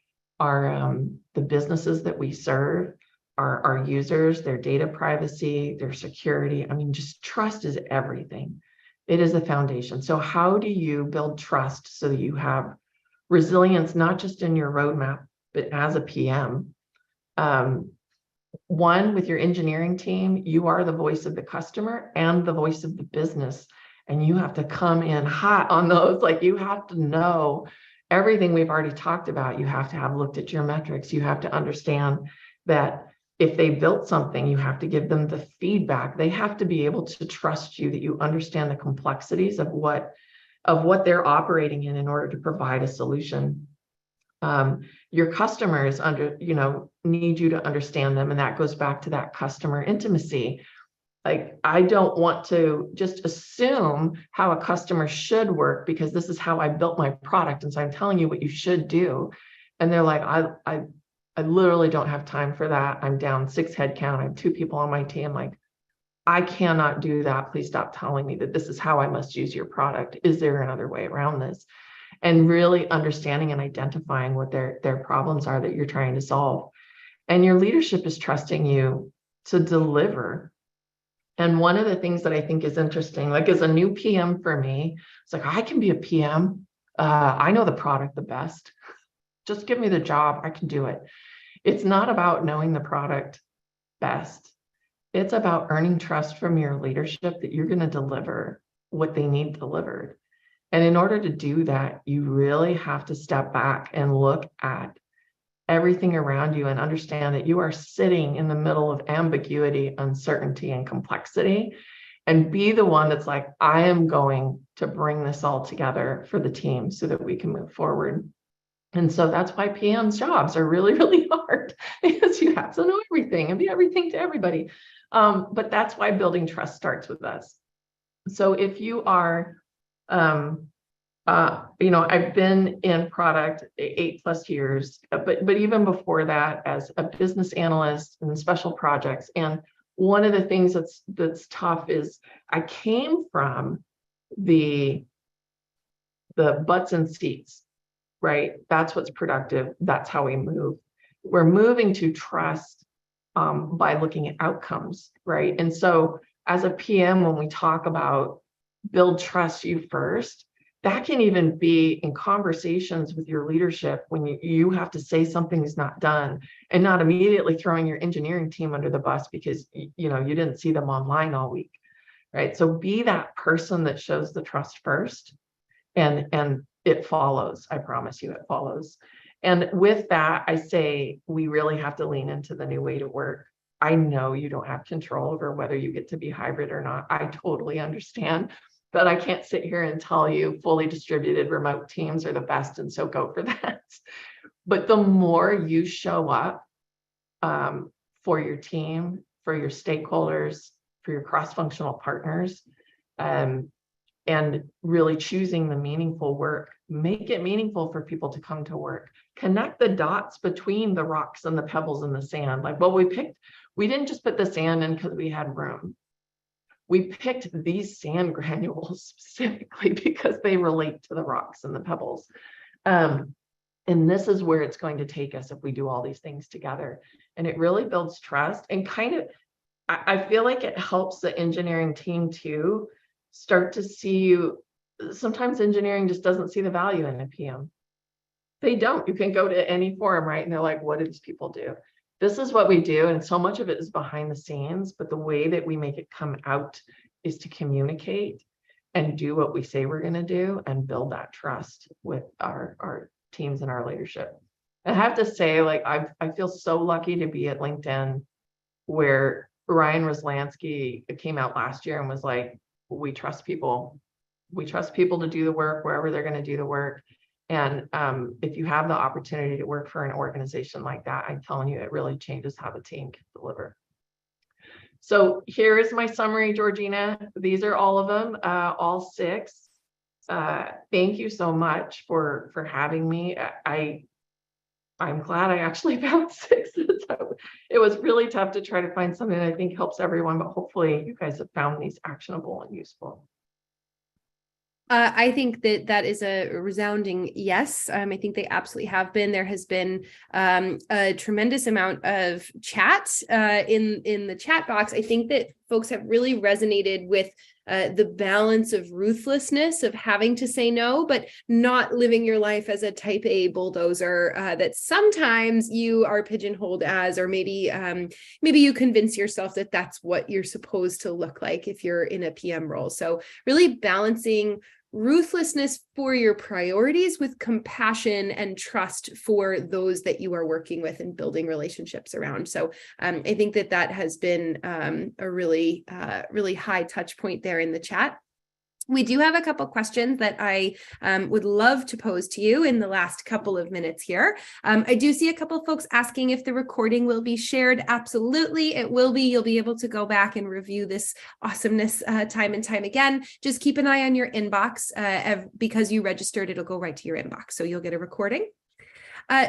businesses that we serve, our users, their data privacy, their security, just trust is everything. It is the foundation. So how do you build trust so that you have resilience, not just in your roadmap, but as a PM? One, with your engineering team, you are the voice of the customer and the voice of the business. And you have to come in hot on those. Like, you have to know everything we've already talked about. You have to have looked at your metrics. You have to understand that if they built something, you have to give them the feedback. They have to be able to trust you, that you understand the complexities of what they're operating in order to provide a solution. Your customers need you to understand them. And that goes back to that customer intimacy. Like, I don't want to just assume how a customer should work because this is how I built my product. And so I'm telling you what you should do. And they're like, I literally don't have time for that. I'm down 6 headcount. I have 2 people on my team. Like, I cannot do that. Please stop telling me that this is how I must use your product. Is there another way around this? And really understanding and identifying what their problems are that you're trying to solve. And your leadership is trusting you to deliver. And one of the things that I think is interesting, like as a new PM for me, it's like, I can be a PM. I know the product the best. Just give me the job. I can do it. It's not about knowing the product best. It's about earning trust from your leadership that you're going to deliver what they need delivered. And in order to do that, you really have to step back and look at everything around you and understand that you are sitting in the middle of ambiguity, uncertainty, and complexity, and be the one that's like, I am going to bring this all together for the team so that we can move forward. And so that's why PM's jobs are really, really hard, because you have to know everything and be everything to everybody. But that's why building trust starts with us. So if you are, I've been in product 8+ years, but even before that as a business analyst in special projects. And one of the things that's tough is I came from the butts and seats, right? That's what's productive. That's how we move. We're moving to trust by looking at outcomes, right? And so as a PM, when we talk about build trust you first, that can even be in conversations with your leadership when you have to say something is not done, and not immediately throwing your engineering team under the bus because you didn't see them online all week, right? So be that person that shows the trust first, and it follows. I promise you, it follows. And with that, I say we really have to lean into the new way to work. I know you don't have control over whether you get to be hybrid or not. I totally understand, but I can't sit here and tell you fully distributed remote teams are the best, and so go for that. But the more you show up for your team, for your stakeholders, for your cross-functional partners, and really choosing the meaningful work, make it meaningful for people to come to work. Connect the dots between the rocks and the pebbles and the sand. Like, well, we didn't just put the sand in because we had room. We picked these sand granules specifically because they relate to the rocks and the pebbles. And this is where it's going to take us if we do all these things together. And it really builds trust, and kind of, I feel like it helps the engineering team too start to see you. Sometimes engineering just doesn't see the value in a PM. They don't. You can go to any forum, right? And they're like, what do these people do? This is what we do. And so much of it is behind the scenes, but the way that we make it come out is to communicate and do what we say we're going to do and build that trust with our teams and our leadership. I have to say, like, I feel so lucky to be at LinkedIn, where Ryan Roslansky came out last year and was like, we trust people. We trust people to do the work wherever they're going to do the work. And if you have the opportunity to work for an organization like that, I'm telling you, it really changes how the team can deliver. So here is my summary, Georgina. These are all of them, all 6. Thank you so much for having me. I'm glad I actually found 6. It was really tough to try to find something that I think helps everyone, but hopefully you guys have found these actionable and useful. I think that is a resounding yes. I think they absolutely have been. There has been a tremendous amount of chat in the chat box. I think that folks have really resonated with the balance of ruthlessness of having to say no, but not living your life as a type A bulldozer that sometimes you are pigeonholed as, or maybe you convince yourself that that's what you're supposed to look like if you're in a PM role. So really balancing ruthlessness for your priorities with compassion and trust for those that you are working with and building relationships around. So I think that has been a really high touch point there in the chat. We do have a couple questions that I would love to pose to you in the last couple of minutes here. I do see a couple of folks asking if the recording will be shared. Absolutely, it will be. You'll be able to go back and review this awesomeness time and time again. Just keep an eye on your inbox because you registered, it'll go right to your inbox. So you'll get a recording.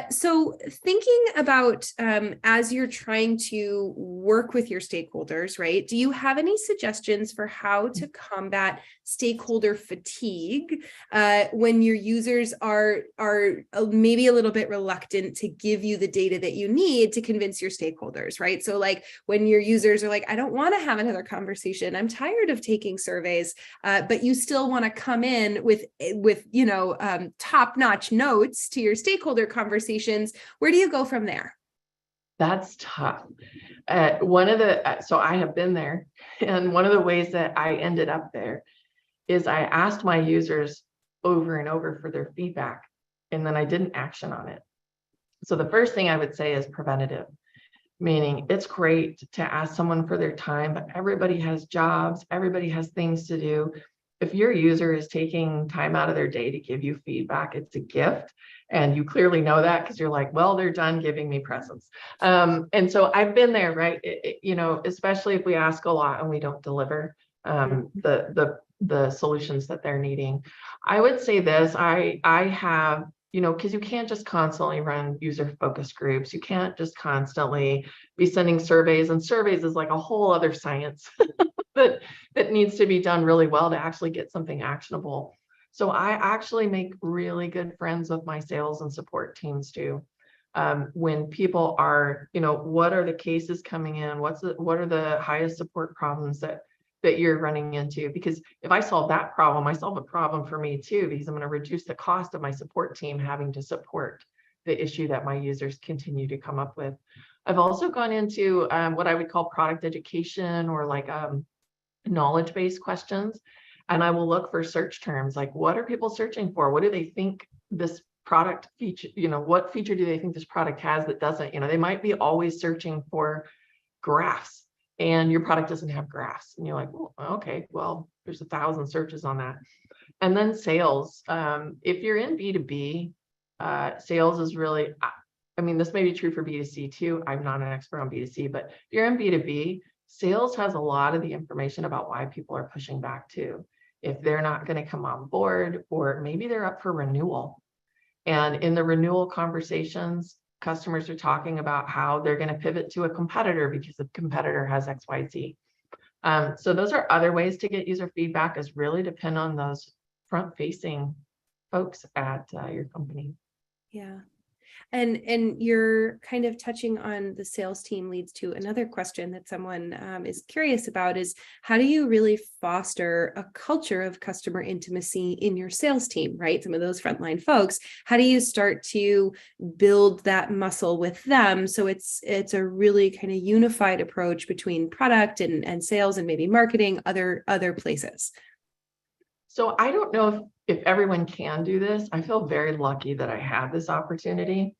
So thinking about as you're trying to work with your stakeholders, right? Do you have any suggestions for how to combat stakeholder fatigue when your users are maybe a little bit reluctant to give you the data that you need to convince your stakeholders, right? So like when your users are like, I don't want to have another conversation, I'm tired of taking surveys, but you still want to come in with top-notch notes to your stakeholder conversations, where do you go from there? That's tough. So I have been there, and one of the ways that I ended up there is I asked my users over and over for their feedback, and then I didn't action on it. So the first thing I would say is preventative, meaning it's great to ask someone for their time, but everybody has jobs, everybody has things to do. If your user is taking time out of their day to give you feedback, it's a gift. And you clearly know that because you're like, well, they're done giving me presents. And so I've been there, right? Especially if we ask a lot and we don't deliver the solutions that they're needing. I would say this, I have, because you can't just constantly run user focus groups. You can't just constantly be sending surveys, and surveys is like a whole other science that needs to be done really well to actually get something actionable. So I actually make really good friends with my sales and support teams too. When people are, what are the cases coming in? What are the highest support problems that you're running into? Because if I solve that problem, I solve a problem for me too, because I'm going to reduce the cost of my support team having to support the issue that my users continue to come up with. I've also gone into what I would call product education, or like knowledge-based questions. And I will look for search terms, like what are people searching for? What do they think this product feature, what feature do they think this product has that doesn't? They might be always searching for graphs, and your product doesn't have graphs. And you're like, well, okay, well, there's 1,000 searches on that. And then sales. If you're in B2B, sales is really, this may be true for B2C too. I'm not an expert on B2C, but if you're in B2B, sales has a lot of the information about why people are pushing back too. If they're not going to come on board, or maybe they're up for renewal. And in the renewal conversations, customers are talking about how they're going to pivot to a competitor because the competitor has XYZ. So those are other ways to get user feedback, is really depend on those front-facing folks at your company. Yeah. And you're kind of touching on the sales team leads to another question that someone is curious about, is how do you really foster a culture of customer intimacy in your sales team, right? Some of those frontline folks, how do you start to build that muscle with them? So it's a really kind of unified approach between product and sales and maybe marketing, other places. So I don't know if everyone can do this. I feel very lucky that I have this opportunity.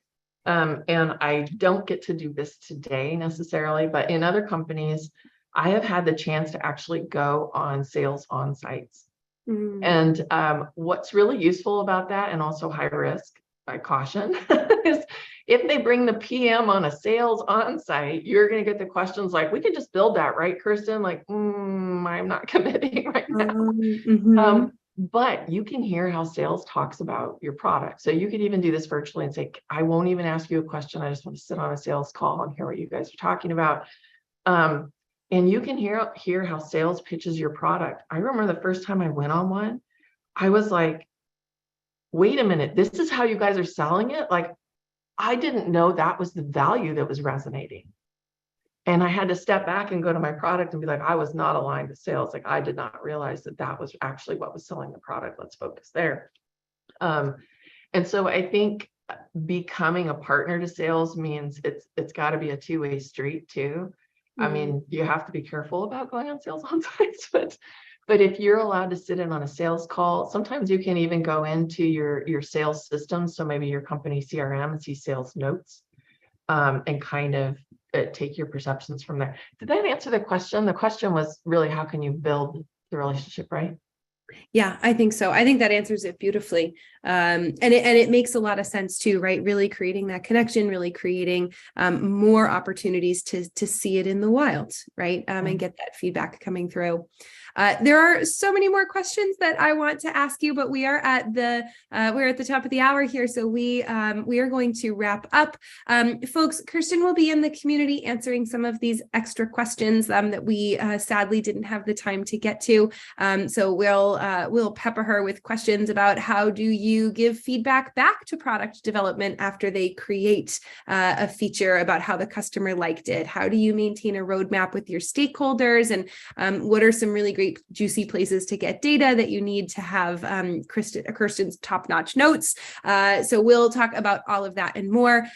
And I don't get to do this today necessarily, but in other companies, I have had the chance to actually go on sales on-sites. And what's really useful about that, and also high risk, by caution, is if they bring the PM on a sales on-site, you're going to get the questions like, we could just build that, right, Kirsten? Like, I'm not committing right now. But you can hear how sales talks about your product. So you could even do this virtually and say, I won't even ask you a question. I just want to sit on a sales call and hear what you guys are talking about. And you can hear how sales pitches your product. I remember the first time I went on one, I was like, wait a minute, this is how you guys are selling it? Like, I didn't know that was the value that was resonating. And I had to step back and go to my product and be like, I was not aligned to sales. Like, I did not realize that was actually what was selling the product. Let's focus there. And so I think becoming a partner to sales means it's got to be a two-way street too. I mean, you have to be careful about going on sales on-sites, but if you're allowed to sit in on a sales call, sometimes you can even go into your sales system. So maybe your company CRM and see sales notes, and kind of take your perceptions from there. Did that answer the question? The question was really, how can you build the relationship, right? Yeah, I think so. I think that answers it beautifully. And it makes a lot of sense too, right? Really creating that connection, really creating more opportunities to see it in the wild, right? And get that feedback coming through. There are so many more questions that I want to ask you, but we're at the top of the hour here, so we are going to wrap up. Folks, Kirsten will be in the community answering some of these extra questions that we sadly didn't have the time to get to. So we'll pepper her with questions about how do you give feedback back to product development after they create a feature, about how the customer liked it. How do you maintain a roadmap with your stakeholders, and what are some really great juicy places to get data that you need to have Kirsten's top-notch notes. So we'll talk about all of that and more.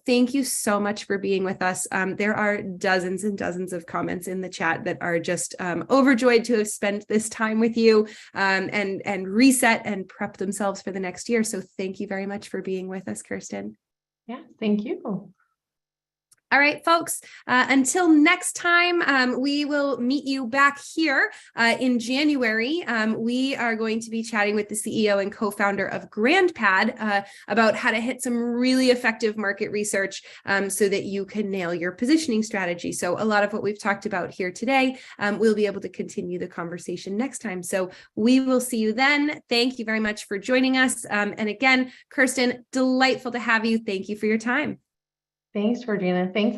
Thank you so much for being with us. There are dozens and dozens of comments in the chat that are just overjoyed to have spent this time with you, and reset and prep themselves for the next year. So thank you very much for being with us, Kirsten. Yeah, thank you. All right, folks, until next time, we will meet you back here in January. We are going to be chatting with the CEO and co-founder of GrandPad about how to hit some really effective market research so that you can nail your positioning strategy. So a lot of what we've talked about here today, we'll be able to continue the conversation next time. So we will see you then. Thank you very much for joining us. And again, Kirsten, delightful to have you. Thank you for your time. Thanks, Georgina. Thanks, everybody.